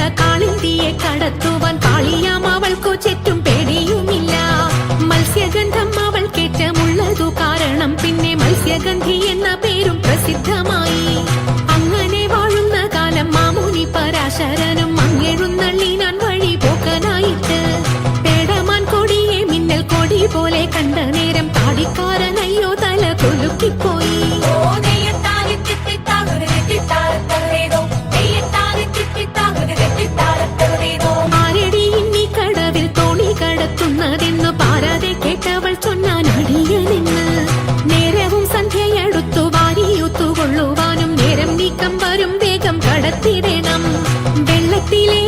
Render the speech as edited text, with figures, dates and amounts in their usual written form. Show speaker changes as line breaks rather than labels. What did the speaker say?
കാളിന്തിയെ കടത്തുവാൻ പാളിയാം അവൾക്കു ചുറ്റും പേടിയുമില്ല. മത്സ്യഗന്ധം അവൾക്കേറ്റമുള്ളതു കാരണം പിന്നെ മത്സ്യഗന്ധി എന്ന പേരും പ്രസിദ്ധമായി. അങ്ങനെ വാഴുന്ന കാലം മാമുനി പരാശരനും മങ്ങെഴുന്നള്ളിനാൻ വഴി പോക്കനായിട്ട്. പേടമാൻ കൊടിയെ മിന്നൽ കൊടി പോലെ കണ്ട നേരം താടിക്കാരനയ്യോ തല കൊലുക്കിപ്പോയി. ആരടി ഇനി കടവിൽ തോണി കടത്തുന്നതെന്നു പാരാതെ കേട്ടവൾ ചൊന്നാൻ അടിയനെന്ന്. നേരവും സന്ധ്യയെടുത്തു വാരിയൂത്തുകൊള്ളുവാനും നേരം നീക്കം വരും വേഗം കടത്തിടണം. വെള്ളത്തിലെ